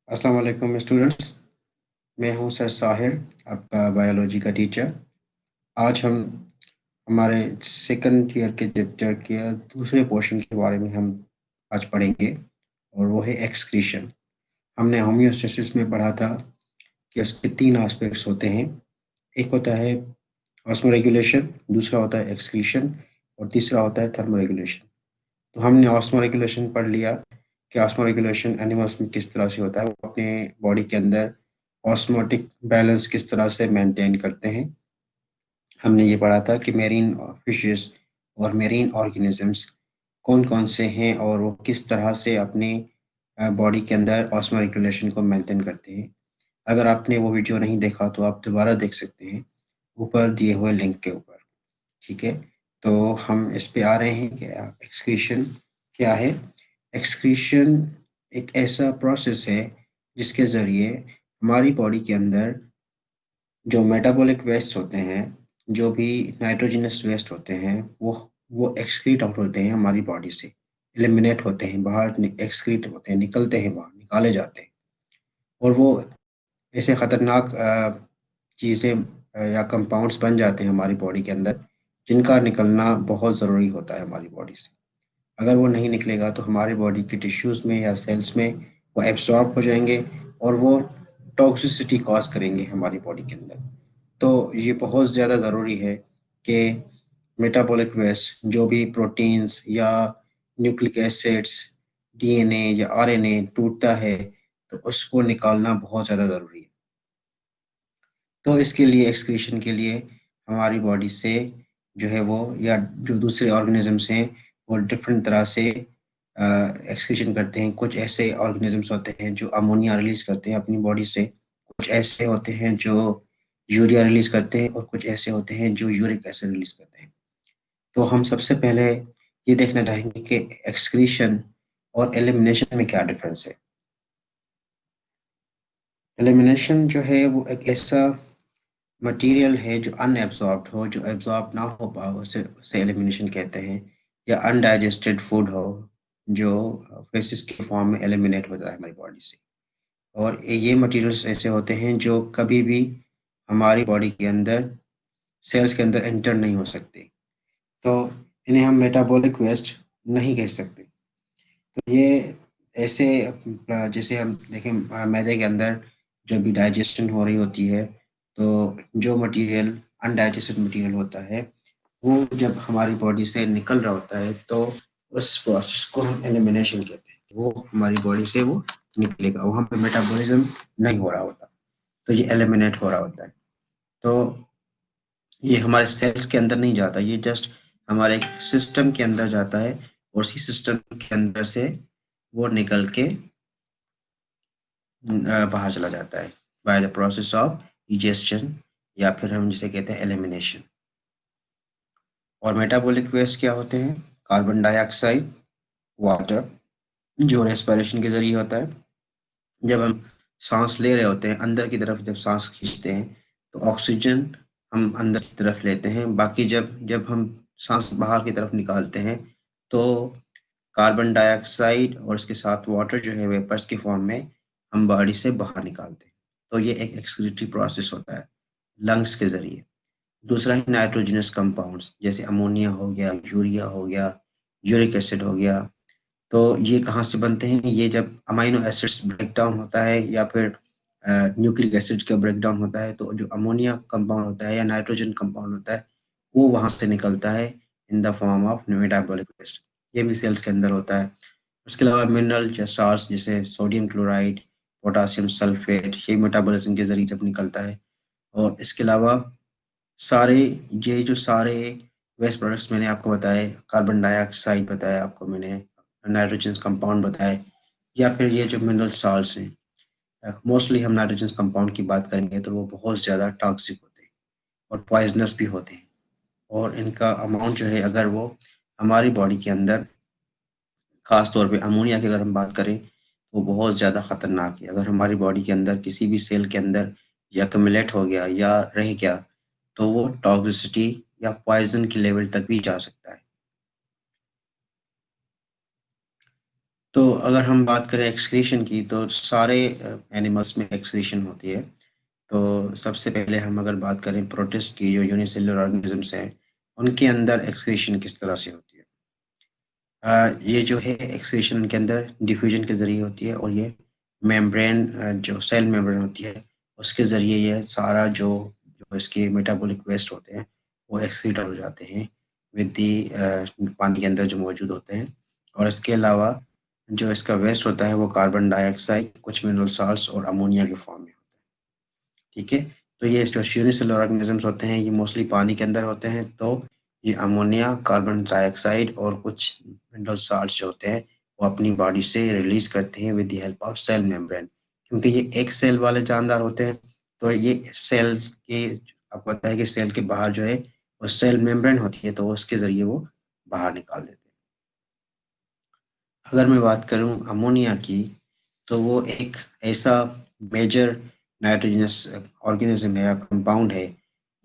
अस्सलाम वालेकुम स्टूडेंट्स। मैं हूं सर साहिर, आपका बायोलॉजी का टीचर। आज हम हमारे सेकंड ईयर के चैप्टर के दूसरे पोर्शन के बारे में हम आज पढ़ेंगे, और वो है एक्सक्रीशन। हमने होम्योस्टेसिस में पढ़ा था कि उसके तीन एस्पेक्ट्स होते हैं। एक होता है ऑस्मोरेगुलेशन, दूसरा होता है एक्सक्रीशन, और तीसरा होता है थर्मोरेगुलेशन। तो हमने ऑस्मोरेगुलेशन पढ़ लिया कि ऑस्मोरेगुलेशन एनिमल्स में किस तरह से होता है, वो अपने बॉडी के अंदर ऑस्मोटिक बैलेंस किस तरह से मेंटेन करते हैं। हमने ये पढ़ा था कि मेरीन फिशेस और मेरीन ऑर्गेनिजम्स कौन कौन से हैं और वो किस तरह से अपनी बॉडी के अंदर ऑस्मोरेगुलेशन को मेंटेन करते हैं। अगर आपने वो वीडियो नहीं देखा तो आप दोबारा देख सकते हैं ऊपर दिए हुए लिंक के ऊपर। ठीक है, तो हम इस पे आ रहे हैं कि एक्सक्रीशन क्या है। एक्सक्रीशन एक ऐसा प्रोसेस है जिसके ज़रिए हमारी बॉडी के अंदर जो मेटाबॉलिक वेस्ट होते हैं, जो भी नाइट्रोजनस वेस्ट होते हैं, वो एक्सक्रीट आउट होते हैं हमारी बॉडी से, एलिमिनेट होते हैं बाहर, एक्सक्रीट होते हैं, निकलते हैं बाहर, निकाले जाते हैं। और वो ऐसे खतरनाक चीज़ें या कंपाउंड्स बन जाते हैं हमारी बॉडी के अंदर, जिनका निकलना बहुत ज़रूरी होता है हमारी बॉडी से। अगर वो नहीं निकलेगा तो हमारी बॉडी के टिश्यूज़ में या सेल्स में वो एब्सॉर्ब हो जाएंगे और वो टॉक्सिसिटी कॉज करेंगे हमारी बॉडी के अंदर। तो ये बहुत ज़्यादा ज़रूरी है कि मेटाबॉलिक वेस्ट, जो भी प्रोटीन्स या न्यूक्लिक एसिड्स, डीएनए या आरएनए टूटता है, तो उसको निकालना बहुत ज़्यादा ज़रूरी है। तो इसके लिए, एक्सक्रीशन के लिए, हमारी बॉडी से जो है वो, या जो दूसरे ऑर्गेनिजम्स हैं, वो डिफरेंट तरह से एक्सक्रीशन करते हैं। कुछ ऐसे ऑर्गेनिजम्स होते हैं जो अमोनिया रिलीज करते हैं अपनी बॉडी से, कुछ ऐसे होते हैं जो यूरिया रिलीज करते हैं, और कुछ ऐसे होते हैं जो यूरिक एसिड रिलीज करते हैं। तो हम सबसे पहले ये देखना चाहेंगे कि एक्सक्रीशन और एलिमिनेशन में क्या डिफरेंस है। एलिमिनेशन जो है वो एक ऐसा मटेरियल है जो अनएब्सॉर्ब्ड हो, जो एब्सॉर्ब ना हो पाए, उसे उसे एलिमिनेशन कहते हैं। या अनडाइजेस्टेड फूड हो जो फेसिस के फॉर्म में एलिमिनेट हो जाए हमारी बॉडी से। और ये मटेरियल्स ऐसे होते हैं जो कभी भी हमारी बॉडी के अंदर, सेल्स के अंदर एंटर नहीं हो सकते। तो इन्हें हम मेटाबॉलिक वेस्ट नहीं कह सकते। तो ये ऐसे, जैसे हम देखें मैदे के अंदर जब भी डाइजेशन हो रही होती है, तो जो मटेरियल अनडाइजेस्टेड मटेरियल होता है, वो जब हमारी बॉडी से निकल रहा होता है, तो उस प्रोसेस को हम एलिमिनेशन कहते हैं। वो हमारी बॉडी से वो निकलेगा, वहाँ पे मेटाबॉलिज्म नहीं हो रहा होता, तो ये एलिमिनेट हो रहा होता है। तो ये हमारे सेल्स के अंदर नहीं जाता, ये जस्ट हमारे सिस्टम के अंदर जाता है, और उसी सिस्टम के अंदर से वो निकल के बाहर चला जाता है by the process of digestion, या फिर हम जिसे कहते हैं एलिमिनेशन। और मेटाबॉलिक वेस्ट क्या होते हैं? कार्बन डाइऑक्साइड, वाटर, जो रेस्पिरेशन के जरिए होता है। जब हम सांस ले रहे होते हैं, अंदर की तरफ जब सांस खींचते हैं, तो ऑक्सीजन हम अंदर की तरफ लेते हैं। बाकी जब जब हम सांस बाहर की तरफ निकालते हैं, तो कार्बन डाइऑक्साइड और इसके साथ वाटर जो है वेपर्स के फॉर्म में हम बॉडी से बाहर निकालते हैं। तो ये एक एक्सक्रीटरी प्रोसेस होता है लंग्स के जरिए। दूसरा है नाइट्रोजनस कंपाउंड्स, जैसे अमोनिया हो गया, यूरिया हो गया, यूरिक एसिड हो गया। तो ये कहाँ से बनते हैं? ये जब अमाइनो एसिड्स ब्रेक डाउन होता है, या फिर न्यूक्लिक एसिड का ब्रेक डाउन होता है, तो जो अमोनिया कंपाउंड होता है या नाइट्रोजन कंपाउंड होता है, वो वहां से निकलता है in the form of metabolic waste. ये भी सेल्स के अंदर होता है। उसके अलावा मिनरल या साल्ट्स, जैसे सोडियम क्लोराइड, पोटासियम सल्फेट, ये मेटाबॉलिज्म के जरिए जब निकलता है। और इसके अलावा सारे, ये जो सारे वेस्ट प्रोडक्ट्स मैंने आपको बताए, कार्बन डाइऑक्साइड बताया आपको मैंने, नाइट्रोजन कंपाउंड बताए, या फिर ये जो मिनरल सॉल्ट्स हैं, मोस्टली हम नाइट्रोजन कंपाउंड की बात करेंगे तो वो बहुत ज़्यादा टॉक्सिक होते हैं और पॉइजनस भी होते हैं। और इनका अमाउंट जो है, अगर वो हमारी बॉडी के अंदर, खास तौर पे अमोनिया की अगर हम बात करें, वो बहुत ज़्यादा खतरनाक है। अगर हमारी बॉडी के अंदर किसी भी सेल के अंदर या एक्युमुलेट हो गया या रह गया, तो वो टॉक्सिसिटी या पॉइजन की लेवल तक भी जा सकता है। तो अगर हम बात करें एक्सक्रीशन की, तो सारे एनिमल्स में एक्सक्रीशन होती है। तो सबसे पहले हम अगर बात करें प्रोटिस्ट की, जो यूनिसेलुलर ऑर्गेनिजम्स हैं, उनके अंदर एक्सक्रीशन किस तरह से होती है। ये जो है एक्सक्रीशन उनके अंदर डिफ्यूजन के ज़रिए होती है, और ये मेम्ब्रेन, जो सेल मेम्ब्रेन होती है, उसके ज़रिए ये सारा जो इसके मेटाबॉलिक वेस्ट होते हैं, वो एक्सक्रीट हो जाते हैं विद दी पानी के अंदर जो मौजूद होते हैं। और इसके अलावा जो इसका वेस्ट होता है, वो कार्बन डाइऑक्साइड, कुछ मिनरल साल्ट्स और अमोनिया के फॉर्म में होता है। ठीक है, तो ये जो यूनिसेलुलर ऑर्गेनिजम्स होते हैं, ये मोस्टली पानी के अंदर होते हैं। तो ये अमोनिया, कार्बन डाइऑक्साइड और कुछ मिनरल साल्ट्स जो होते हैं, वो अपनी बॉडी से रिलीज करते हैं with the help of cell membrane. क्योंकि ये एक सेल वाले जानदार होते हैं, तो ये सेल के, आपको पता है कि सेल के बाहर जो है वो सेल मेम्ब्रेन होती है, तो उसके जरिए वो बाहर निकाल देते हैं। अगर मैं बात करूं अमोनिया की, तो वो एक ऐसा मेजर नाइट्रोजनस ऑर्गेनिज्म है या कंपाउंड है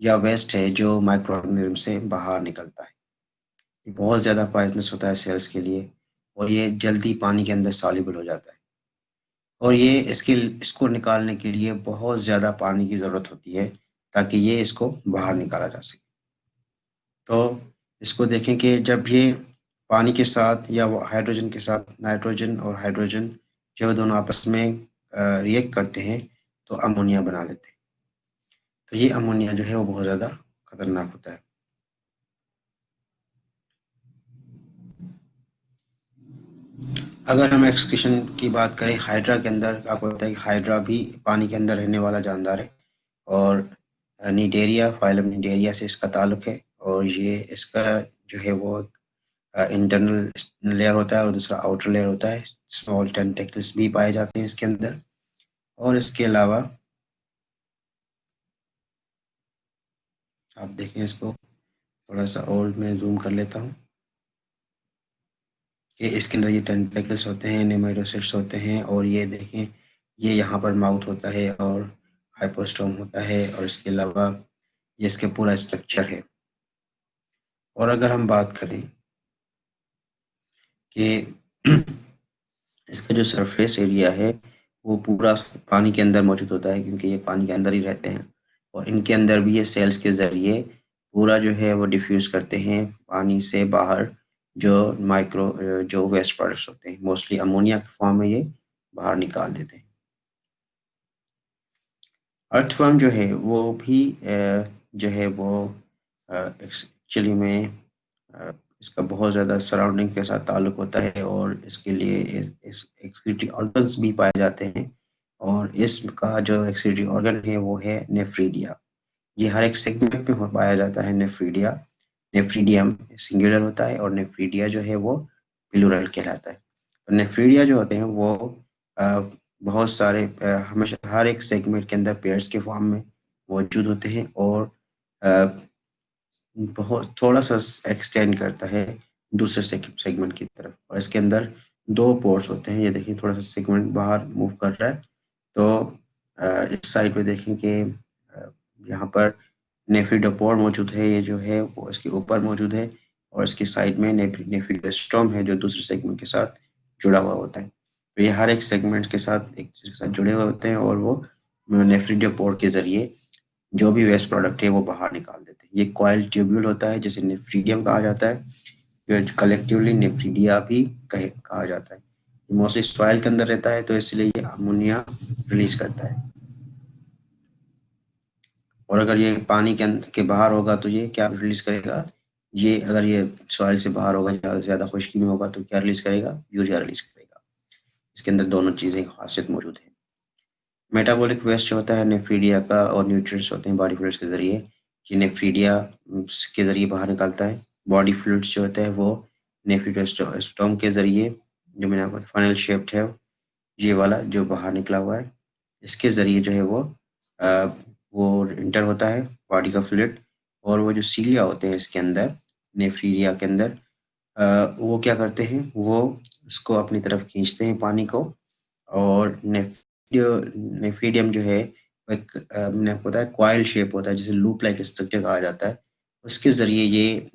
या वेस्ट है, जो माइक्रो ऑर्गेनिज्म से बाहर निकलता है। ये बहुत ज़्यादा पॉइजनस होता है सेल्स के लिए, और ये जल्दी पानी के अंदर सॉल्युबल हो जाता है। और ये इसको निकालने के लिए बहुत ज़्यादा पानी की ज़रूरत होती है, ताकि ये इसको बाहर निकाला जा सके। तो इसको देखें कि जब ये पानी के साथ या वो हाइड्रोजन के साथ, नाइट्रोजन और हाइड्रोजन जो दोनों आपस में रिएक्ट करते हैं, तो अमोनिया बना लेते हैं। तो ये अमोनिया जो है वो बहुत ज़्यादा खतरनाक होता है। अगर हम एक्सक्रीशन की बात करें हाइड्रा के अंदर, आपको पता है कि हाइड्रा भी पानी के अंदर रहने वाला जानदार है, और निडेरिया, फाइलम निडेरिया से इसका ताल्लुक है। और ये इसका जो है वो इंटरनल लेयर होता है और दूसरा आउटर लेयर होता है। स्मॉल टेंटेकल्स भी पाए जाते हैं इसके अंदर। और इसके अलावा आप देखें, इसको थोड़ा सा और मैं जूम कर लेता हूँ कि इसके अंदर ये टेंटेकल्स होते हैं, नेमेटोसिट्स होते हैं, और ये देखें, ये यहाँ पर माउथ होता है और हाइपोस्टोम होता है, और इसके अलावा ये इसके पूरा स्ट्रक्चर है। और अगर हम बात करें कि इसका जो सरफेस एरिया है, वो पूरा पानी के अंदर मौजूद होता है, क्योंकि ये पानी के अंदर ही रहते हैं। और इनके अंदर भी ये सेल्स के ज़रिए पूरा जो है वो डिफ्यूज़ करते हैं पानी से बाहर, जो जो वेस्ट प्रोडक्ट्स होते हैं, मोस्टली अमोनिया के फॉर्म में ये बाहर निकाल देते हैं। अर्थवर्म जो है वो भी जो है वो एक्चुअली में इसका बहुत ज़्यादा सराउंडिंग के साथ ताल्लुक होता है, और इसके लिए इस एक्सक्रीटरी ऑर्गन्स भी पाए जाते हैं। और इसका जो एक्सक्रीटरी ऑर्गन है वो है नेफ्रीडिया। ये हर एक सेगमेंट में पाया जाता है नेफ्रीडिया। नेफ्रीडियम सिंगुलर होता है, और नेफ्रीडिया जो है वो प्लूरल कहलाता है। तो नेफ्रीडिया जो होते हैं वो अ, बहुत सारे हमेशा हर एक सेगमेंट के अंदर पेयर्स के फॉर्म में मौजूद होते हैं, और अ, बहुत थोड़ा-सा एक्सटेंड करता है दूसरे सेगमेंट की तरफ। और इसके अंदर 2 पोर्स होते हैं। ये देखिए, थोड़ा-सा सेगमेंट बाहर मूव कर रहा है। तो इस साइड पे देखें कि यहाँ पर नेफिडोपोर मौजूद है, ये जो है वो इसके ऊपर मौजूद है, और इसकी साइड में नेफिडोस्टोम है, जो दूसरे सेगमेंट के साथ जुड़ा हुआ होता है। तो ये हर एक सेगमेंट के साथ एक दूसरे के साथ जुड़े हुए होते हैं, और वो नेफ्रिडोपोर के ज़रिए जो भी वेस्ट प्रोडक्ट है वो बाहर निकाल देते हैं। ये कॉइल ट्यूब्यूल होता है, जिसे नेफ्रीडियम कहा जाता है, जो कलेक्टिवली नेफ्रीडिया भी कहा जाता है। मोस्टली सॉइल के अंदर रहता है, तो इसलिए ये अमोनिया रिलीज करता है। और अगर ये पानी के बाहर होगा, तो ये क्या रिलीज करेगा? ये अगर ये सॉइल से बाहर होगा या ज़्यादा खुश्की में होगा, तो क्या रिलीज करेगा? यूरिया रिलीज करेगा। इसके अंदर दोनों चीज़ें खासियत मौजूद है। मेटाबॉलिक वेस्ट जो होता है नेफ्रीडिया का, और न्यूट्रिएंट्स होते हैं बॉडी फ्लूइड्स के ज़रिए, ये नेफ्रीडिया के ज़रिए बाहर निकलता है। बॉडी फ्लूइड्स जो होता है वो नेफ्रिडोस्टोम के ज़रिए, जो मैंने आपको फनल शेप्ड है, ये वाला जो बाहर निकला हुआ है, इसके ज़रिए जो है वो इंटर होता है बॉडी का फ्लूइड। और वो जो सीलिया होते हैं इसके अंदर, नेफ्रीडिया के अंदर, वो क्या करते हैं, वो उसको अपनी तरफ खींचते हैं पानी को। और नेफ्रीडियम जो है वो एक मैंने आपको बताया कॉइल शेप होता है, जिसे लूप लाइक स्ट्रक्चर कहा जाता है। उसके ज़रिए ये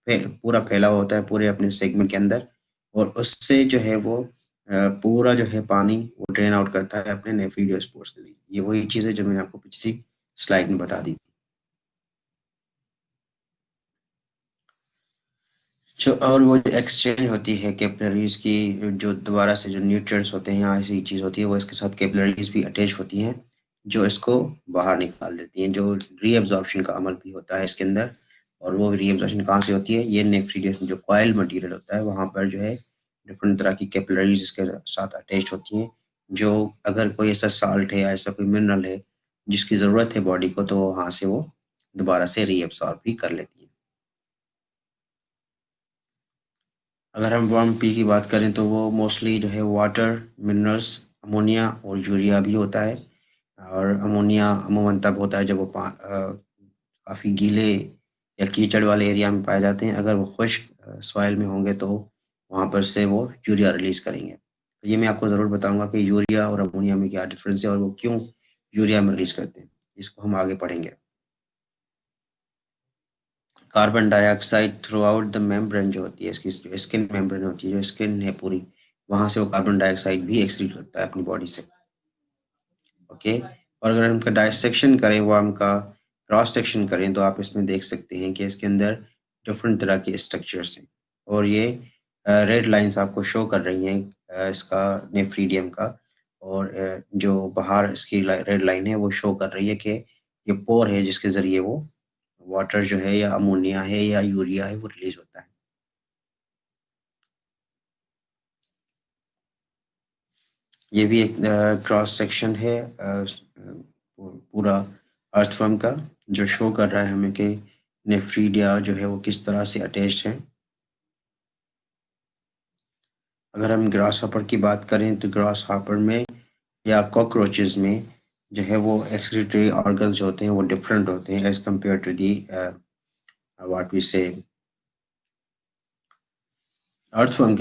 पूरा फैला हुआ होता है पूरे अपने सेगमेंट के अंदर, और उससे जो है वो पूरा जो है पानी वो ड्रेन आउट करता है अपने नेफ्रिडियोस्पोर्स के लिए। ये वही चीज़ है जो मैंने आपको पिछली स्लाइड में बता दी। जो और वो जो एक्सचेंज होती है कैपिलरीज की, जो दोबारा से जो न्यूट्रिएंट्स होते हैं या ऐसी चीज़ होती है, वो इसके साथ कैपिलरीज भी अटैच होती हैं जो इसको बाहर निकाल देती हैं। जो रीअब्जॉर्प्शन का अमल भी होता है इसके अंदर, और वो रीअब्जॉर्प्शन कहाँ से होती है? ये नेफ्रिडियस में जो कॉइल मटेरियल होता है वहाँ पर जो है डिफरेंट तरह की कैपिलरीज इसके साथ अटैच होती हैं, जो अगर कोई ऐसा साल्ट है या ऐसा कोई मिनरल है जिसकी ज़रूरत है बॉडी को, तो वहाँ से वो दोबारा से रीअब्सॉर्ब भी कर लेती है। अगर हम 1P की बात करें तो वो मोस्टली जो है वाटर, मिनरल्स, अमोनिया और यूरिया भी होता है। और अमोनिया अमूमन तब होता है जब वो काफ़ी गीले या कीचड़ वाले एरिया में पाए जाते हैं। अगर वो खुश्क सॉइल में होंगे तो वहाँ पर से वो यूरिया रिलीज़ करेंगे। तो ये मैं आपको ज़रूर बताऊंगा कि यूरिया और अमोनिया में क्या डिफरेंस है और वो क्यों यूरिया में रिलीज़ करते हैं, इसको हम आगे पढ़ेंगे। Carbon dioxide through out the membrane जो होती है, इसकी जो स्किन मेम्ब्रेन होती है, जो स्किन है पूरी, वहाँ से वो कार्बन डाइऑक्साइड भी एक्सक्रीट करता है अपनी बॉडी से। ओके, और अगर हम डाइसेक्शन करें, वर्म का क्रॉस सेक्शन करें, तो आप इसमें देख सकते हैं कि इसके अंदर डिफरेंट तरह के स्ट्रक्चर्स हैं, और ये रेड लाइंस आपको शो कर रही हैं इसका नेफ्रीडियम का, और जो बाहर इसकी रेड लाइन है वो शो कर रही है कि ये पोर है जिसके ज़रिए वो वाटर जो है या अमोनिया है या यूरिया है वो रिलीज होता है। ये भी एक क्रॉस सेक्शन है पूरा अर्थवर्म का, जो शो कर रहा है हमें कि नेफ्रीडिया जो है वो किस तरह से अटैच्ड है। अगर हम ग्रास हॉपर की बात करें तो ग्रास हॉपर में या कॉकरोचेस में जो है वो एक्सक्रीटरी ऑर्गन्स जो होते हैं वो डिफरेंट होते हैं as compare to the what we say earthworm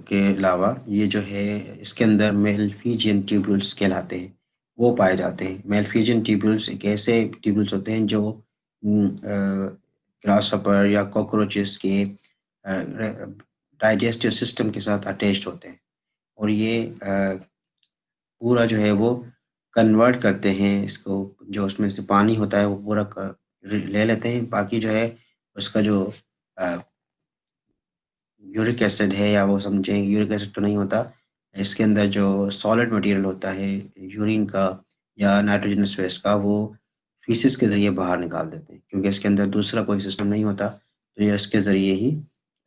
के अलावा ये जो है इसके अंदर मेलफिजियन ट्यूब्यूल्स कहलाते हैं, वो पाए जाते हैं। मेलफिजियन ट्यूब्यूल्स एक ऐसे ट्यूब्यूल्स होते हैं जो ग्रास हॉपर या कॉकरोचेस के डाइजेस्टिव सिस्टम के साथ अटैच्ड होते हैं, और ये पूरा जो है वो कन्वर्ट करते हैं इसको, जो उसमें से पानी होता है वो पूरा ले लेते हैं। बाकी जो है उसका जो यूरिक एसिड है, या वो समझें यूरिक एसिड तो नहीं होता, इसके अंदर जो सॉलिड मटेरियल होता है यूरिन का या नाइट्रोजनस वेस्ट का, वो फीसिस के ज़रिए बाहर निकाल देते हैं, क्योंकि इसके अंदर दूसरा कोई सिस्टम नहीं होता, तो ये इसके ज़रिए ही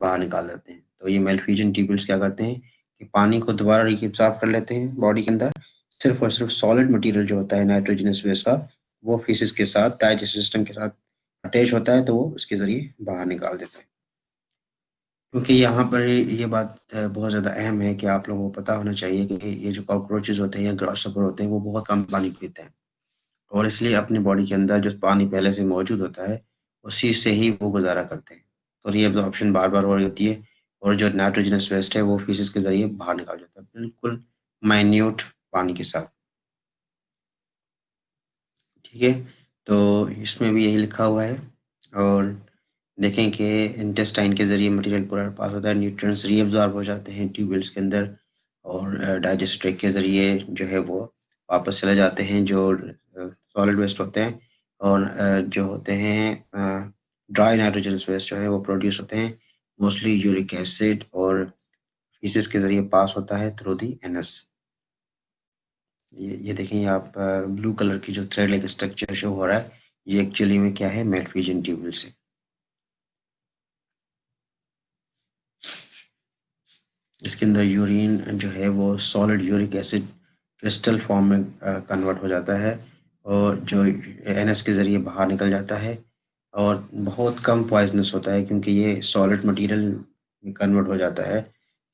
बाहर निकाल देते हैं। तो ये मेलफिजियन ट्यूब्यूल्स क्या करते हैं कि पानी को दोबारा रिएब्सॉर्ब कर लेते हैं बॉडी के अंदर, सिर्फ और सिर्फ सॉलिड मटेरियल जो होता है नाइट्रोजनस वेस्ट का, वो फीसिस के साथ डाइजेस्टिव सिस्टम के साथ अटैच होता है, तो वो उसके ज़रिए बाहर निकाल देता है। क्योंकि यहाँ पर ये बात बहुत ज़्यादा अहम है कि आप लोगों को पता होना चाहिए कि ये जो कॉकरोचेस होते हैं या ग्रासहॉपर होते हैं वो बहुत कम पानी पीते हैं, और इसलिए अपनी बॉडी के अंदर जो पानी पहले से मौजूद होता है उसी से ही वो गुजारा करते हैं। तो रीअब्जॉर्प्शन बार बार हो रही होती है, और जो नाइट्रोजनस वेस्ट है वो फीसिस के ज़रिए बाहर निकाल जाता है, बिल्कुल माइन्यूट पानी के साथ। ठीक है, तो इसमें भी यही लिखा हुआ है। और देखें कि इंटेस्टाइन के ज़रिए मटेरियल पूरा पास होता है, न्यूट्रिएंट्स रीअब्सॉर्ब हो जाते हैं ट्यूबुल्स के अंदर, और डाइजेस्टिव ट्रैक्ट के ज़रिए जो है वो वापस चले जाते हैं जो सॉलिड वेस्ट होते हैं, और जो होते हैं ड्राई नाइट्रोजनस वेस्ट जो है वो प्रोड्यूस होते हैं मोस्टली यूरिक एसिड, और फीसिस के ज़रिए पास होता है थ्रू दी एनस। ये देखें, आप ब्लू कलर की जो थ्रेड लाइक स्ट्रक्चर शो हो रहा है, ये एक्चुअली में क्या है? मेलफिजियन ट्यूबुल्स है। इसके अंदर यूरिन जो है वो solid uric acid crystal form में कन्वर्ट हो जाता है, और जो एनएस के ज़रिए बाहर निकल जाता है, और बहुत कम पॉइजनस होता है क्योंकि ये सॉलिड मटेरियल में कन्वर्ट हो जाता है,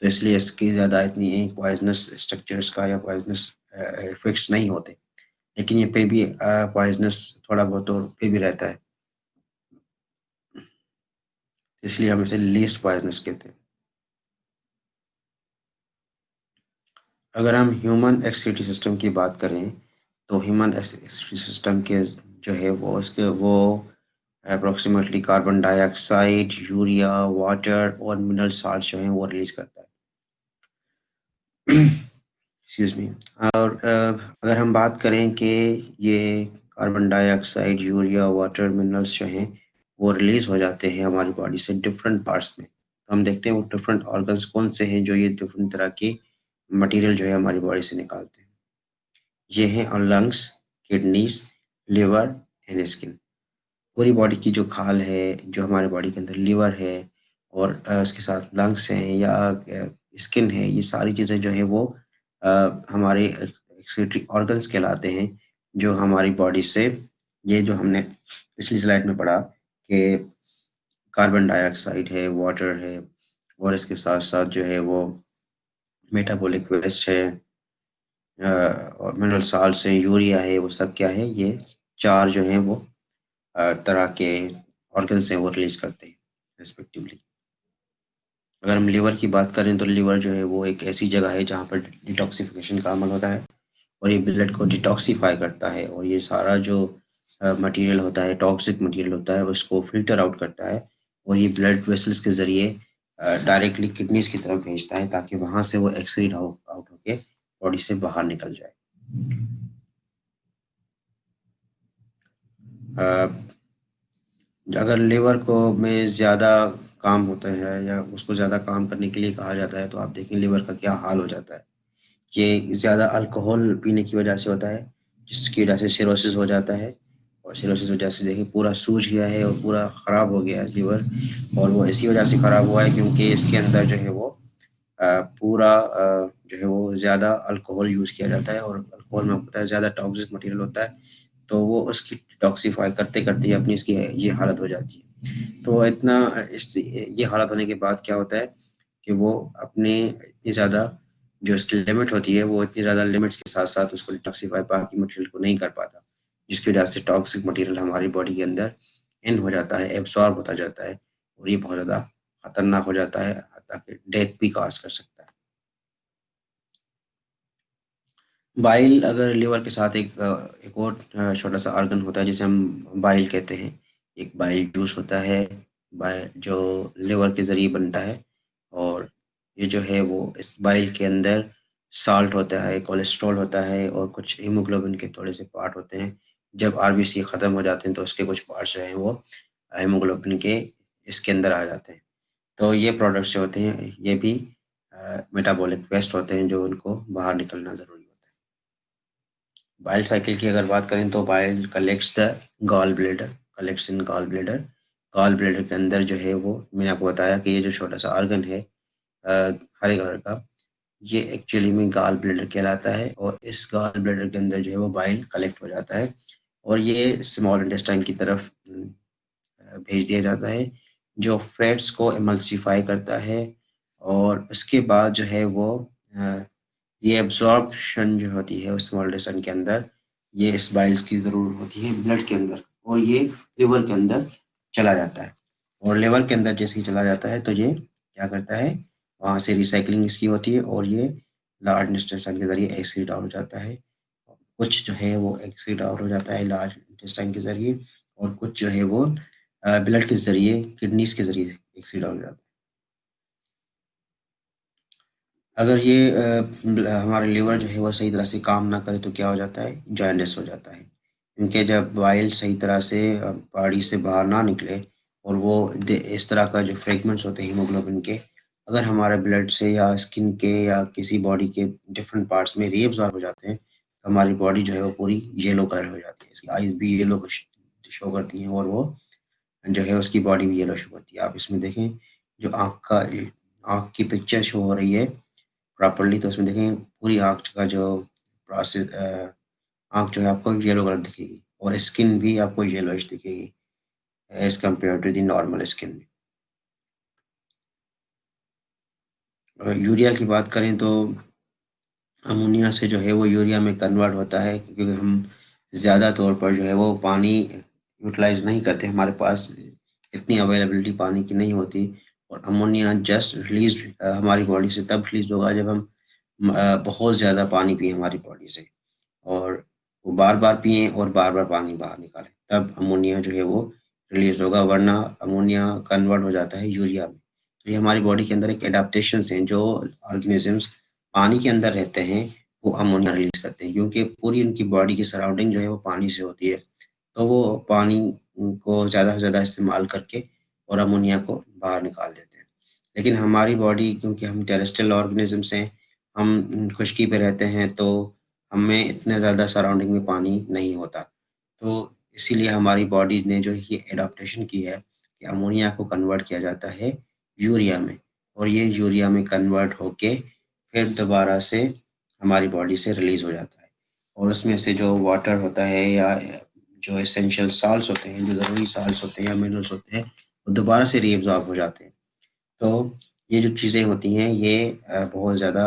तो इसलिए इसकी ज़्यादा इतनी पॉइजनस स्ट्रक्चर्स का या पॉइजनस इफेक्ट्स नहीं होते, लेकिन ये फिर भी पॉइजनस थोड़ा बहुत तो फिर भी रहता है, इसलिए हम इसे लीस्ट पॉइजनस कहते हैं। अगर हम ह्यूमन एक्सक्रीटरी सिस्टम की बात करें तो ह्यूमन एक्सक्रीटरी सिस्टम के जो है वो इसके वो approximately carbon dioxide, urea, water और मिनरल साल्ट जो हैं वो रिलीज करता है। Excuse me. और अगर हम बात करें कि ये carbon dioxide, urea, water, minerals जो हैं वो रिलीज हो जाते हैं हमारी बॉडी से डिफरेंट पार्ट्स में, तो हम देखते हैं वो डिफरेंट ऑर्गन्स कौन से हैं जो ये डिफरेंट तरह के मटेरियल जो है हमारी बॉडी से निकालते हैं। ये हैं और lungs, kidneys, liver and skin. पूरी बॉडी की जो खाल है, जो हमारे बॉडी के अंदर लिवर है और उसके साथ लंग्स हैं या स्किन है, ये सारी चीज़ें जो है वो हमारे एक्सक्रीटरी ऑर्गन्स कहलाते हैं, जो हमारी बॉडी से, ये जो हमने पिछली स्लाइड में पढ़ा कि कार्बन डाइऑक्साइड है, वाटर है और इसके साथ साथ जो है वो मेटाबॉलिक वेस्ट है और मिनरल साल्ट्स है, यूरिया है, वो सब क्या है, ये चार जो हैं वो तरह के ऑर्गन्स हैं वो रिलीज करते हैं रिस्पेक्टिवली। अगर हम लिवर की बात करें तो लिवर जो है वो एक ऐसी जगह है जहाँ पर डिटॉक्सिफिकेशन का अमल होता है और ये ब्लड को डिटॉक्सिफाई करता है और ये सारा जो मटेरियल होता है, टॉक्सिक मटेरियल होता है, उसको फिल्टर आउट करता है और ये ब्लड वेसल्स के जरिए डायरेक्टली किडनीज की तरफ भेजता है ताकि वहां से वो एक्सक्रीट आउट होके बॉडी से बाहर निकल जाए। अगर लिवर को में ज़्यादा काम होता है या उसको ज़्यादा काम करने के लिए कहा जाता है तो आप देखें लिवर का क्या हाल हो जाता है। ये ज़्यादा अल्कोहल पीने की वजह से होता है, जिसकी वजह से सिरोसिस हो जाता है और सिरोसिस वजह से देखिए पूरा सूज गया है और पूरा ख़राब हो गया है लिवर। और वो इसी वजह से ख़राब हुआ है क्योंकि इसके अंदर जो है वो पूरा जो है वो ज़्यादा अल्कोहल यूज़ किया जाता है और अल्कोहल में पता है ज़्यादा टॉक्सिक मटेरियल होता है, तो वो उसकी डिटॉक्सिफाई करते-करते अपनी इसकी ये हालत हो जाती है। तो इतना ये हालत होने के बाद क्या होता है कि वो अपने इतनी ज़्यादा जो इसकी लिमिट होती है, वो इतनी ज़्यादा लिमिट्स के साथ-साथ उसको डिटॉक्सिफाई बाकी मटेरियल को नहीं कर पाता, जिसकी वजह से टॉक्सिक मटेरियल हमारी बॉडी के अंदर इन हो जाता है, एब्ज़ॉर्ब होता जाता है और ये बहुत ज़्यादा खतरनाक हो जाता है, हत्ता कि डेथ भी कॉज़ कर सकता है। बाइल अगर लिवर के साथ एक और छोटा-सा ऑर्गन होता है जिसे हम बाइल कहते हैं। एक बाइल जूस होता है, जो लिवर के ज़रिए बनता है और ये जो है वो इस बाइल के अंदर साल्ट होता है, कोलेस्ट्रॉल होता है और कुछ हीमोग्लोबिन के थोड़े से पार्ट होते हैं। जब आरबीसी खत्म हो जाते हैं तो उसके कुछ पार्ट्स जो हैं वो हीमोग्लोबिन के इसके अंदर आ जाते हैं। तो ये प्रोडक्ट्स जो होते हैं ये भी मेटाबॉलिक वेस्ट होते हैं जो उनको बाहर निकलना ज़रूरी होता है। बाइल साइकिल की अगर बात करें तो bile collects the gall bladder, collects in gall bladder. Gall bladder के अंदर जो है वो मैंने आपको बताया कि ये जो छोटा सा ऑर्गन है हरे कलर का, ये एक्चुअली में गॉल ब्लैडर कहलाता है और इस गॉल ब्लैडर के अंदर जो है वो बाइल कलेक्ट हो जाता है और ये स्मॉल इंटेस्टाइन की तरफ भेज दिया जाता है, जो फैट्स को एमल्सिफाई करता है और उसके बाद जो है वो अ, ये एब्जॉर्प्शन जो होती है उस स्मॉल इंटेस्टाइन के अंदर, ये इस बाइल्स की ज़रूरत होती है ब्लड के अंदर और ये लिवर के अंदर चला जाता है और लिवर के अंदर जैसे ही चला जाता है तो ये क्या करता है, वहाँ से रिसाइक्लिंग इसकी होती है और ये लार्ज इंटेस्टाइन के ज़रिए एक्सक्रीट आउट हो जाता है। कुछ जो है वो एक्सक्रीट आउट हो जाता है लार्ज इंटेस्टाइन के ज़रिए और कुछ जो है वो ब्लड के ज़रिए, किडनीज़ के ज़रिए एक्सक्रीट आउट हो जाता है। अगर ये हमारा लिवर जो है वो सही तरह से काम ना करे तो क्या हो जाता है, जॉन्डिस हो जाता है। क्योंकि जब बाइल सही तरह से बॉडी से बाहर ना निकले और वो इस तरह का जो फ्रेगमेंट्स होते हैं हीमोग्लोबिन के, अगर हमारे ब्लड से या स्किन के या किसी बॉडी के डिफरेंट पार्ट्स में रीअब्सॉर्ब हो जाते हैं, तो हमारी बॉडी जो है वो पूरी येलो कलर हो जाती है। इसकी आईज भी येलो शो करती हैं और वो जो है उसकी बॉडी भी येलो शो करती है। आप इसमें देखें जो आँख की पिक्चर शो हो रही है प्रॉपर्ली, तो उसमें देखें पूरी आँख का जो प्रोसेस आँख जो है आपको येलो कलर दिखेगी और स्किन भी आपको येलोइश दिखेगी as compare to the normal skin. और यूरिया की बात करें तो अमोनिया से जो है वो यूरिया में कन्वर्ट होता है क्योंकि हम ज़्यादा तौर पर जो है वो पानी यूटिलाइज नहीं करते, हमारे पास इतनी अवेलेबिलिटी पानी की नहीं होती और अमोनिया जस्ट रिलीज हमारी बॉडी से तब रिलीज होगा जब हम बहुत ज़्यादा पानी पिए हमारी बॉडी से और वो बार-बार पिएँ और बार-बार पानी बाहर निकालें, तब अमोनिया जो है वो रिलीज़ होगा, वरना अमोनिया कन्वर्ट हो जाता है यूरिया में। तो ये हमारी बॉडी के अंदर एक एडाप्टेशंस हैं जो ऑर्गेनिज़म्स पानी के अंदर रहते हैं वो अमोनिया रिलीज करते हैं, क्योंकि पूरी उनकी बॉडी की सराउंडिंग जो है वो पानी से होती है, तो वो पानी को ज़्यादा से ज़्यादा इस्तेमाल करके और अमोनिया को बाहर निकाल देते हैं। लेकिन हमारी बॉडी, क्योंकि हम टेरेस्ट्रियल ऑर्गेनिजम्स हैं, हम खुश्की पे रहते हैं, तो हमें इतने ज़्यादा सराउंडिंग में पानी नहीं होता, तो इसीलिए हमारी बॉडी ने जो ये एडाप्टेशन की है कि अमोनिया को कन्वर्ट किया जाता है यूरिया में, और ये यूरिया में कन्वर्ट होके फिर दोबारा से हमारी बॉडी से रिलीज हो जाता है, और उसमें से जो वाटर होता है या जो एसेंशियल साल्ट्स होते हैं, जो ज़रूरी साल्ट्स होते हैं या मिनरल्स होते हैं, वो दोबारा से रीअब्सॉर्ब हो जाते हैं। तो ये जो चीज़ें होती हैं ये बहुत ज़्यादा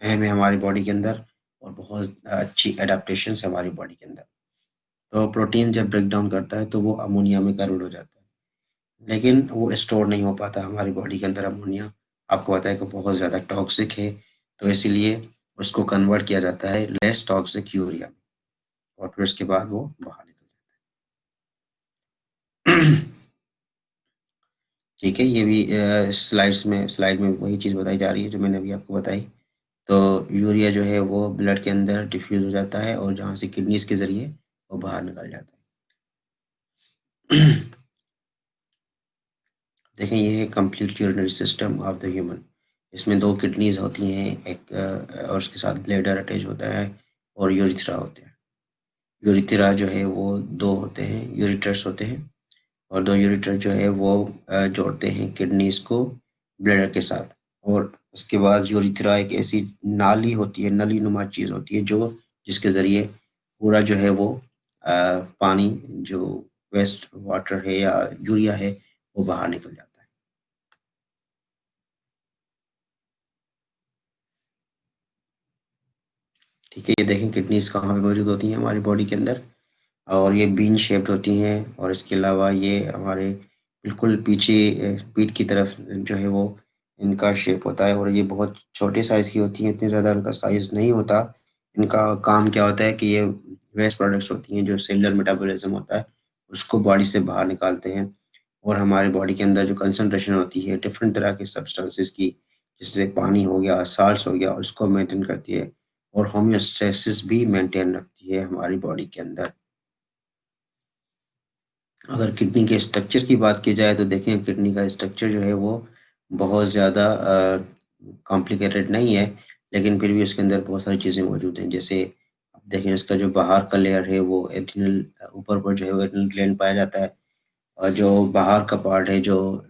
अहम है हमारी बॉडी के अंदर, और बहुत अच्छी एडाप्टेशन है हमारी बॉडी के अंदर। तो प्रोटीन जब ब्रेक डाउन करता है तो वो अमोनिया में कन्वर्ट हो जाता है, लेकिन वो स्टोर नहीं हो पाता हमारी बॉडी के अंदर अमोनिया। आपको पता है कि बहुत ज़्यादा टॉक्सिक है, तो इसीलिए उसको कन्वर्ट किया जाता है लेस टॉक्सिक यूरिया में, और फिर उसके बाद वो बाहर निकल जाता है। ठीक है, ये भी स्लाइड में वही चीज़ बताई जा रही है जो मैंने अभी आपको बताई। तो यूरिया जो है वो ब्लड के अंदर डिफ्यूज हो जाता है, और जहाँ से किडनीज के ज़रिए वो बाहर निकल जाता है। देखें, ये है complete urinary system of the human. इसमें 2 किडनीज होती हैं, एक और उसके साथ ब्लैडर अटैच होता है, और यूरिथ्रा होते हैं। यूरिथ्रा जो है वो 2 होते हैं, यूरिटर्स होते हैं, और 2 यूरिटर जो है वो जोड़ते हैं किडनीज को ब्लैडर के साथ। और उसके बाद यूरिथ्रा एक ऐसी नाली होती है, नली नुमा चीज़ होती है, जो जिसके ज़रिए पूरा जो है वो पानी, जो वेस्ट वाटर है या यूरिया है, वो बाहर निकल जाता है। ठीक है, ये देखें किडनीज कहाँ पे मौजूद होती हैं हमारी बॉडी के अंदर, और ये बीन शेप्ड होती हैं, और इसके अलावा ये हमारे बिल्कुल पीछे पीठ की तरफ जो है वो इनका शेप होता है, और ये बहुत छोटे साइज़ की होती हैं, इतनी ज़्यादा इनका साइज़ नहीं होता। इनका काम क्या होता है कि ये वेस्ट प्रोडक्ट्स होती हैं, जो सेलुलर मेटाबॉलिज्म होता है, उसको बॉडी से बाहर निकालते हैं, और हमारे बॉडी के अंदर जो कंसंट्रेशन होती है डिफरेंट तरह के सब्सटेंसेस की, जैसे पानी हो गया, साल्ट्स हो गया, उसको मेंटेन करती है, और होम्योस्टेसिस भी मेंटेन रखती है हमारी बॉडी के अंदर। अगर किडनी के स्ट्रक्चर की बात की जाए तो देखें, किडनी का स्ट्रक्चर जो है वो बहुत ज़्यादा कॉम्प्लिकेटेड नहीं है, लेकिन फिर भी उसके अंदर बहुत सारी चीज़ें मौजूद हैं। जैसे आप देखें, इसका जो बाहर का लेयर है वो एड्रिनल, ऊपर पर जो है वो एड्रिनल ग्लैंड पाया जाता है, और जो बाहर का पार्ट है, जो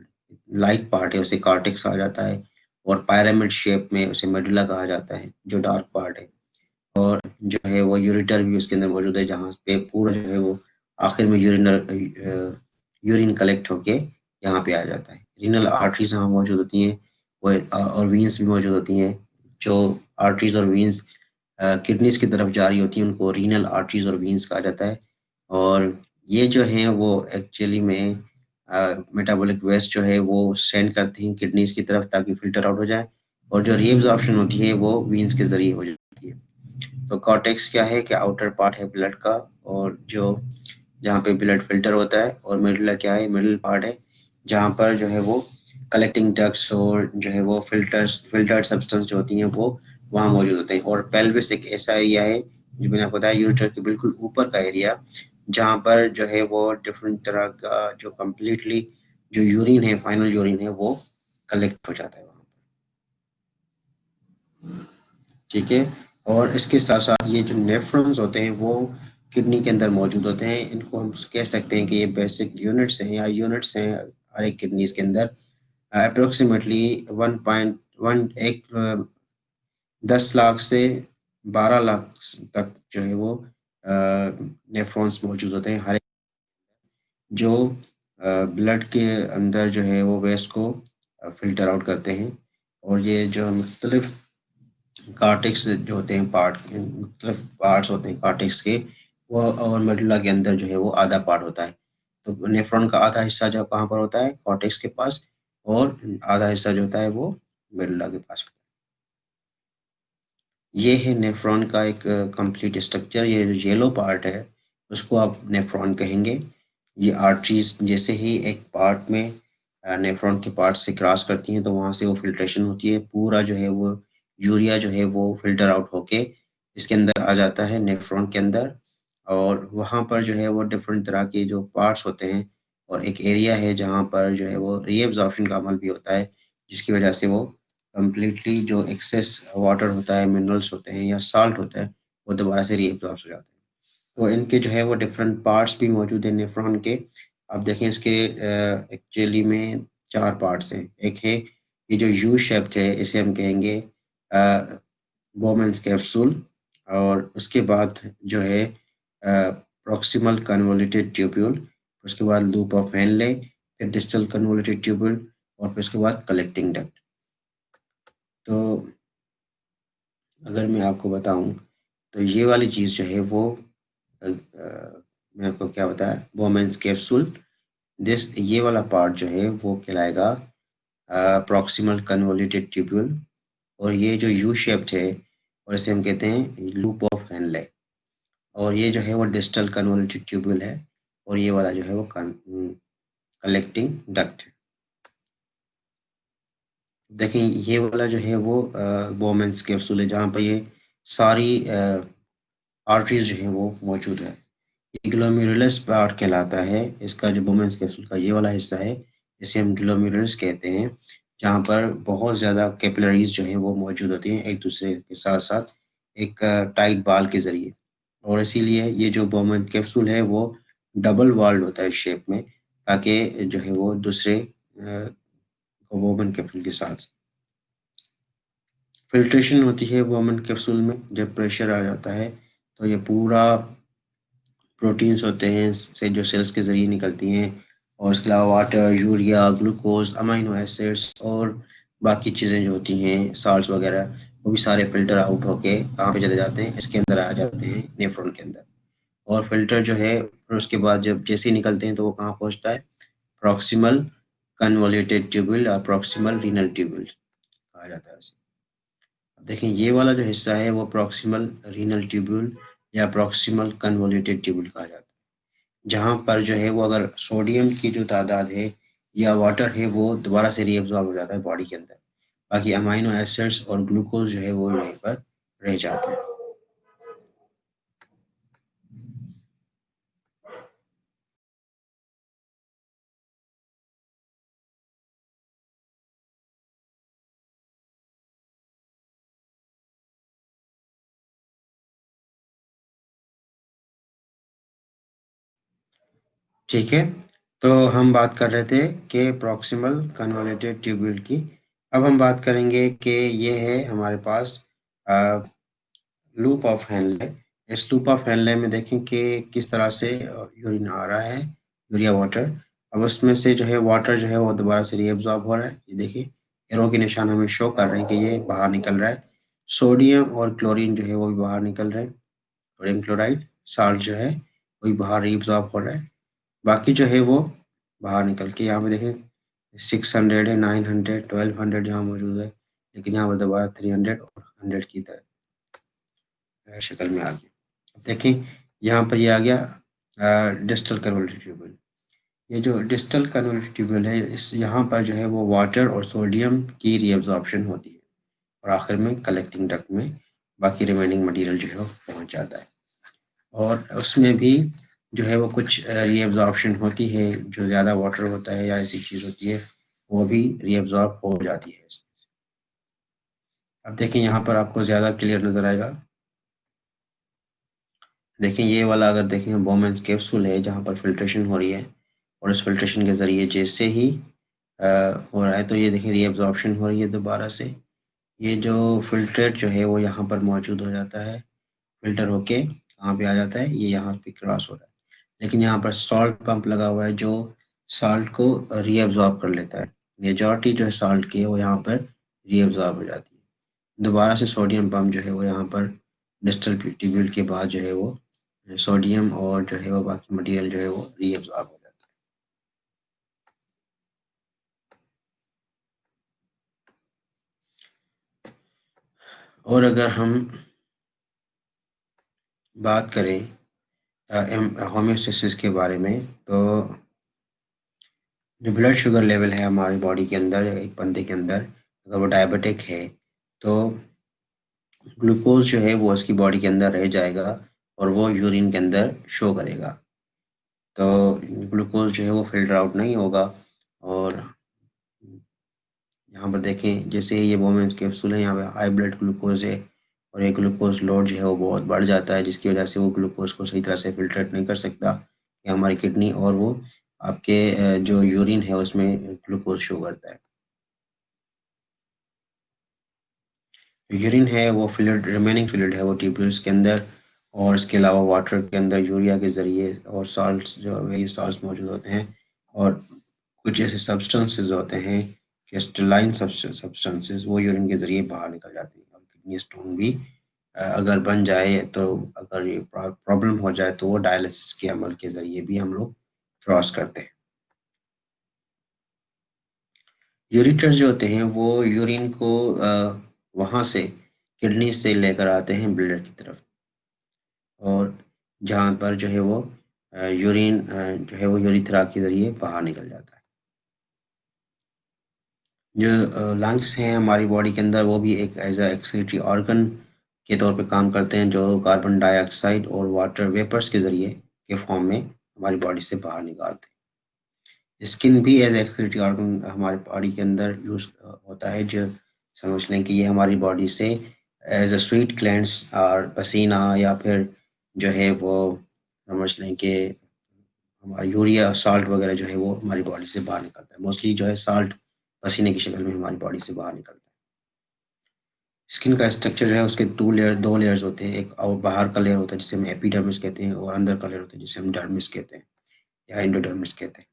लाइट पार्ट है, उसे कॉर्टेक्स कहा जाता है, और पिरामिड शेप में उसे मेडुला कहा जाता है, जो डार्क पार्ट है। और जो है वो यूरेटर भी उसके अंदर मौजूद है, जहाँ पे पूरा जो है वो आखिर में यूरिन कलेक्ट होके यहाँ पे आ जाता है। रीनल आर्टरीज यहाँ मौजूद होती हैं, वो और वीन्स भी मौजूद होती हैं। जो आर्टरीज और वीन्स किडनीज की तरफ जारी होती हैं, उनको रीनल आर्टरीज और वीन्स कहा जाता है। और ये जो हैं वो एक्चुअली में मेटाबॉलिक वेस्ट जो है वो सेंड करते हैं किडनीज की तरफ, ताकि फिल्टर आउट हो जाए, और जो रीअब्जॉर्प्शन होती है वो वीन्स के ज़रिए हो जाती है। तो कॉर्टेक्स क्या है कि आउटर पार्ट है ब्लड का, और जो जहाँ पे ब्लड फिल्टर होता है, और मेडुला क्या है, मिडल पार्ट है, जहाँ पर जो है वो कलेक्टिंग डक्ट्स और जो है वो फिल्टर्ड सब्सटेंस जो होती हैं वो वहाँ मौजूद होते हैं। और पेल्विस एक ऐसा एरिया है, जो मैंने आपको बताया, यूरेटर के बिल्कुल ऊपर का एरिया, जहाँ पर जो है वो डिफरेंट तरह का जो कम्प्लीटली जो यूरिन है, फाइनल यूरिन है, वो कलेक्ट हो जाता है वहाँ। ठीक है, और इसके साथ साथ ये जो नेफ्रॉन्स होते हैं वो किडनी के अंदर मौजूद होते हैं। इनको हम कह सकते हैं कि ये बेसिक यूनिट्स हैं, या यूनिट्स हैं हर एक किडनीज के अंदर। अप्रोक्सीमेटली 1.1 एक 10 लाख से 12 लाख तक जो है वो नेफ्रॉन्स मौजूद होते हैं हर एक, जो ब्लड के अंदर जो है वो वेस्ट को फिल्टर आउट करते हैं। और ये जो मुख्तलिफ कार्टेक्स जो होते हैं, मुख्तलिफ पार्ट्स होते हैं कार्टेक्स के, वो और मेडुला के अंदर जो है वो आधा पार्ट होता है। तो नेफ्रॉन का आधा हिस्सा जो कहाँ पर होता है, कॉर्टेक्स के पास, और आधा हिस्सा जो होता है वो मेडुला के पास होता है। ये है नेफ्रॉन का एक कंप्लीट स्ट्रक्चर। ये जो येलो पार्ट है उसको आप नेफ्रॉन कहेंगे। ये आर्टरीज जैसे ही एक पार्ट में नेफ्रॉन के पार्ट से क्रॉस करती हैं, तो वहाँ से वो फिल्ट्रेशन होती है, पूरा जो है वो यूरिया जो है वो फिल्टर आउट होके इसके अंदर आ जाता है नेफ्रॉन के अंदर, और वहाँ पर जो है वो डिफरेंट तरह के जो पार्ट्स होते हैं और एक एरिया है जहाँ पर जो है वो रीएब्जॉर्प्शन का अमल भी होता है, जिसकी वजह से वो कंप्लीटली जो एक्सेस वाटर होता है, मिनरल्स होते हैं या साल्ट होता है, वो दोबारा से रीएब्जॉर्ब हो जाते हैं। तो इनके जो है वो डिफरेंट पार्ट्स भी मौजूद है नेफ्रॉन के। आप देखें इसके एक्चुअली में 4 पार्ट्स हैं। एक है ये जो यू शेप्ड है, इसे हम कहेंगे बोमेन्स कैप्सूल, और उसके बाद जो है प्रॉक्सिमल कन्वोल्यूटेड ट्यूब्यूल, उसके बाद लूप ऑफ हेनले, फिर डिस्टल कन्वोल्यूटेड ट्यूब्यूल, और फिर उसके बाद कलेक्टिंग डक्ट। तो अगर मैं आपको बताऊं तो ये वाली चीज़ जो है वो मैं आपको क्या बताया, बोमेन्स कैप्सूल, ये वाला पार्ट जो है वो कहलाएगा प्रॉक्सिमल कन्वोल्यूटेड ट्यूब्यूल, और ये जो यू शेप्ड है और इसे हम कहते हैं लूप ऑफ हेनले, और ये जो है वो डिस्टल कन्वोल्यूटेड ट्यूब्यूल है, और ये वाला जो है वो कलेक्टिंग डक्ट है। देखें ये वाला जो है वो बोमेन्स कैप्सूल है, जहाँ पर ये सारी आर्टरीज जो है वो मौजूद है। ये ग्लोमेरुलस पार्ट कहलाता है, इसका जो बोमेन्स कैप्सूल का ये वाला हिस्सा है, इसे हम ग्लोमेरुलस कहते हैं, जहाँ पर बहुत ज़्यादा कैपिलरीज जो है वो मौजूद होती हैं एक दूसरे के साथ साथ एक टाइट बाल के ज़रिए, और इसीलिए ये जो बोमेन कैप्सूल है वो डबल वॉल्ड होता है शेप में, ताकि जो है वो दूसरे बोमेन कैप्सूल के साथ फिल्ट्रेशन होती है। बोमेन कैप्सूल में जब प्रेशर आ जाता है तो ये पूरा प्रोटीन्स होते हैं से जो सेल्स के ज़रिए निकलती हैं, और इसके अलावा water, urea, glucose, amino acids और बाकी चीज़ें जो होती हैं साल्ट्स वगैरह, वो भी सारे फिल्टर आउट होके कहाँ पे चले जाते हैं, इसके अंदर आ जाते हैं नेफ्रॉन के अंदर। और फिल्टर जो है फिर उसके बाद जब जैसे ही निकलते हैं तो वो कहाँ पहुँचता है, प्रॉक्सिमल कन्वोल्यूटेड ट्यूब्यूल या प्रॉक्सिमल रीनल ट्यूब्यूल कहा जाता है उसे। देखें ये वाला जो हिस्सा है वो प्रॉक्सिमल रीनल ट्यूब्यूल या प्रॉक्सिमल कन्वोल्यूटेड ट्यूब्यूल कहा जाता है, जहाँ पर जो है वो अगर सोडियम की जो तादाद है या वाटर है वो दोबारा से रीअब्सॉर्ब हो जाता है बॉडी के अंदर, बाकी अमाइनो एसिड्स और ग्लूकोज जो है वो यहीं पर रह जाते हैं। ठीक है, तो हम बात कर रहे थे कि प्रॉक्सिमल कन्वोल्यूटेड ट्यूब्यूल की। अब हम बात करेंगे कि ये है हमारे पास लूप ऑफ हेनले। इस लूप ऑफ हेनले में देखें कि किस तरह से यूरिन आ रहा है, यूरिया वाटर। अब उसमें से जो है वाटर जो है वो दोबारा से रीअब्सॉर्ब हो रहा है, ये देखिए एरो के निशान हमें शो कर रहे हैं कि ये बाहर निकल रहा है। सोडियम और क्लोरीन जो है वो भी बाहर निकल रहे हैं, सोडियम क्लोराइड साल्ट जो है वही बाहर रीअब्सॉर्ब हो रहा है, बाकी जो है वो बाहर निकल के यहाँ पे देखें 600 है, 900, 1200 यहाँ मौजूद है, लेकिन यहाँ पर दोबारा 300 और 100 की तरह शक्ल में आ गया। देखें यहाँ पर ये आ गया डिस्टल कन्वोल्यूटेड ट्यूब्यूल। ये जो डिस्टल कन्वोल्यूटेड ट्यूब्यूल है, इस यहाँ पर जो है वो वाटर और सोडियम की रीअब्सॉर्प्शन होती है, और आखिर में कलेक्टिंग डक्ट में बाकी रिमेनिंग मटेरियल जो है वो पहुँच जाता है, और उसमें भी जो है वो कुछ रीअब्सॉर्प्शन होती है, जो ज़्यादा वाटर होता है या ऐसी चीज़ होती है वो भी रीअब्सॉर्ब हो जाती है। अब देखें यहाँ पर आपको ज़्यादा क्लियर नज़र आएगा। देखें ये वाला अगर देखें बोमेन्स कैप्सूल है जहाँ पर फिल्ट्रेशन हो रही है, और इस फिल्ट्रेशन के ज़रिए जैसे ही हो रहा है तो ये देखें रीअब्सॉर्प्शन हो रही है दोबारा से। ये जो फिल्ट्रेट जो है वो यहाँ पर मौजूद हो जाता है, फिल्टर होके कहाँ पे आ जाता है, ये यहाँ पे क्रॉस हो रहा है, लेकिन यहाँ पर सॉल्ट पंप लगा हुआ है जो साल्ट को रीअब्सॉर्ब कर लेता है। मेजॉरिटी जो है साल्ट की है वो यहाँ पर रीअब्सॉर्ब हो जाती है। दोबारा से सोडियम पंप जो है वो यहाँ पर डिस्टल ट्यूब्यूल के बाद जो है वो सोडियम और जो है वो बाकी मटेरियल जो है वो रीअब्सॉर्ब हो जाता है। और अगर हम बात करें होम्योस्टेसिस के बारे में, तो जो ब्लड शुगर लेवल है हमारी बॉडी के अंदर एक बंदे के अंदर, अगर वो डायबिटिक है तो ग्लूकोज जो है वो उसकी बॉडी के अंदर रह जाएगा और वो यूरिन के अंदर शो करेगा। तो ग्लूकोज जो है वो फिल्टर आउट नहीं होगा। और यहाँ पर देखें, जैसे ये वोमेंस कैप्सूल है, यहाँ पे हाई ब्लड ग्लूकोज है और ये ग्लूकोज लोड जो है वो बहुत बढ़ जाता है, जिसकी वजह से वो ग्लूकोज को सही तरह से फिल्टर नहीं कर सकता कि हमारी किडनी, और वो आपके जो यूरिन है उसमें ग्लूकोज शो करता है। यूरिन है वो फ्लूइड, रिमेनिंग फ्लूइड है वो ट्यूब्यूल्स के अंदर, और इसके अलावा वाटर के अंदर यूरिया के ज़रिए और साल्ट्स, जो वेरियस साल्ट्स मौजूद होते हैं, और कुछ ऐसे सब्सटेंसेस होते हैं, क्रिस्टलाइन सब्सटेंसेस, वो यूरिन के ज़रिए बाहर निकल जाते हैं। और किडनी स्टोन भी अगर बन जाए, तो अगर ये प्रॉब्लम हो जाए, तो वो डायलिसिस के अमल के ज़रिए भी हम लोग क्रॉस करते हैं। यूरेटर्स जो होते हैं वो यूरिन को वहाँ से, किडनी से लेकर आते हैं ब्लडर की तरफ, और जहाँ पर जो है वो यूरिन जो है वो यूरिथ्रा के ज़रिए बाहर निकल जाता है। जो लंग्स हैं हमारी बॉडी के अंदर, वो भी एक एज अ एक्सक्रीटरी ऑर्गन के तौर पे काम करते हैं, जो कार्बन डाइऑक्साइड और वाटर वेपर्स के ज़रिए के फॉर्म में हमारी बॉडी से बाहर निकालते हैं। स्किन भी एज एक्सक्रीटरी ऑर्गन हमारी बॉडी के अंदर यूज होता है, जो समझ लें कि ये हमारी बॉडी से एज अ स्वीट ग्लैंड्स और पसीना, या फिर जो है वो समझ लें कि हमारा यूरिया साल्ट वगैरह जो है वो हमारी बॉडी से बाहर निकलता है। मोस्टली जो है साल्ट पसीने की शक्ल में हमारी बॉडी से बाहर निकलता है। स्किन का स्ट्रक्चर जो है उसके दो लेयर्स होते हैं। एक और बाहर का लेयर होता है जिसे हम एपिडर्मिस कहते हैं, और अंदर का लेयर होता है जिसे हम डर्मिस कहते हैं या एंडोडर्मिस कहते हैं।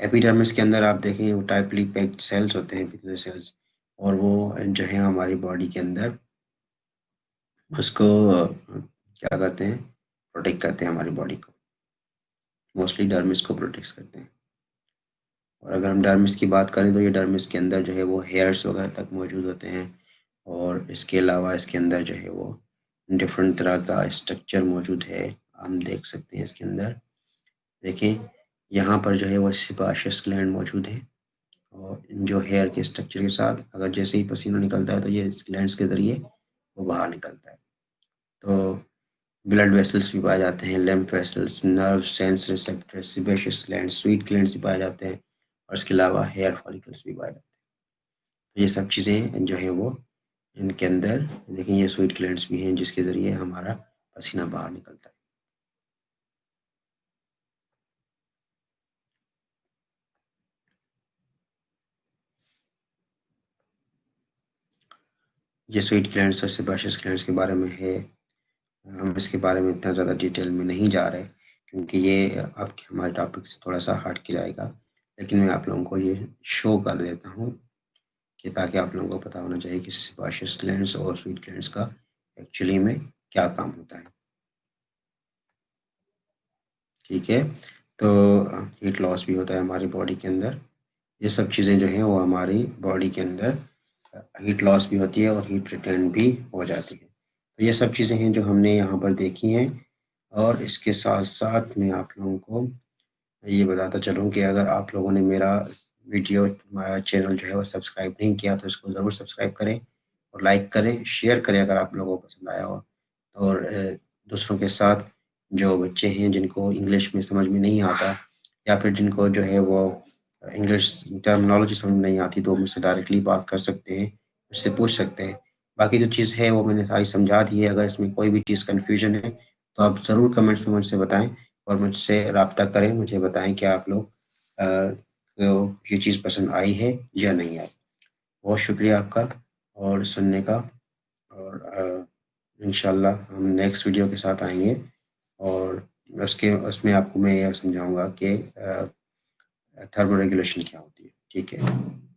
एपिडर्मिस के अंदर आप देखें वो टाइटली पैक्ड सेल्स होते हैं, पिग्मेंट सेल्स, और वो जो है हमारी बॉडी के अंदर उसको क्या करते हैं, प्रोटेक्ट करते हैं हमारी बॉडी को। मोस्टली डर्मिस को प्रोटेक्ट करते हैं। और अगर हम डर्मिस की बात करें, तो ये डर्मिस के अंदर जो है वो हेयर्स वगैरह तक मौजूद होते हैं, और इसके अलावा इसके अंदर जो है वो डिफरेंट तरह का स्ट्रक्चर मौजूद है। हम देख सकते हैं इसके अंदर, देखें यहाँ पर जो है वो सिबाशियस ग्लैंड मौजूद है, और जो हेयर के स्ट्रक्चर के साथ अगर जैसे ही पसीना निकलता है, तो ये ग्लैंड्स के ज़रिए वो बाहर निकलता है। तो ब्लड वेसल्स भी पाए जाते हैं, lymph vessels, nerve, sense receptors, sebaceous gland, sweet glands भी पाए जाते हैं, और इसके अलावा हेयर फॉलिकल्स भी पाए जाते हैं। तो ये सब चीज़ें जो है वो इनके अंदर, देखिए ये स्वीट ग्लैंड्स भी हैं जिसके ज़रिए हमारा पसीना बाहर निकलता है। ये स्वीट ग्लैंड्स और सेबाशियस ग्लैंड्स के बारे में है। हम इसके बारे में इतना ज़्यादा डिटेल में नहीं जा रहे, क्योंकि ये आपके हमारे टॉपिक से थोड़ा सा हट के जाएगा, लेकिन मैं आप लोगों को ये शो कर देता हूँ कि ताकि आप लोगों को पता होना चाहिए कि सेबाशियस ग्लैंड्स और स्वीट ग्लैंड्स का एक्चुअली में क्या काम होता है। ठीक है, तो हीट लॉस भी होता है हमारी बॉडी के अंदर। ये सब चीज़ें जो हैं वो हमारी बॉडी के अंदर हीट लॉस भी होती है और हीट रिटेन भी हो जाती है। तो ये सब चीज़ें हैं जो हमने यहाँ पर देखी हैं, और इसके साथ साथ मैं आप लोगों को ये बताता चलूँ कि अगर आप लोगों ने मेरा वीडियो चैनल जो है वो सब्सक्राइब नहीं किया, तो इसको ज़रूर सब्सक्राइब करें और लाइक करें, शेयर करें अगर आप लोगों को पसंद आया हो। और दूसरों के साथ, जो बच्चे हैं जिनको इंग्लिश में समझ में नहीं आता, या फिर जिनको जो है वो इंग्लिश टर्मिनोलॉजी समझ में नहीं आती, तो मुझसे डायरेक्टली बात कर सकते हैं, मुझसे पूछ सकते हैं। बाकी जो चीज़ है वो मैंने सारी समझा दी है। अगर इसमें कोई भी चीज़ कन्फ्यूजन है, तो आप ज़रूर कमेंट्स में मुझसे बताएँ और मुझसे राब्ता करें, मुझे बताएँ कि आप लोग को ये चीज़ पसंद आई है या नहीं आई। बहुत शुक्रिया आपका और सुनने का, और इंशाल्लाह हम नेक्स्ट वीडियो के साथ आएँगे, और उसमें आपको मैं यह समझाऊँगा कि थर्मो रेगुलेशन क्या होती है। ठीक है?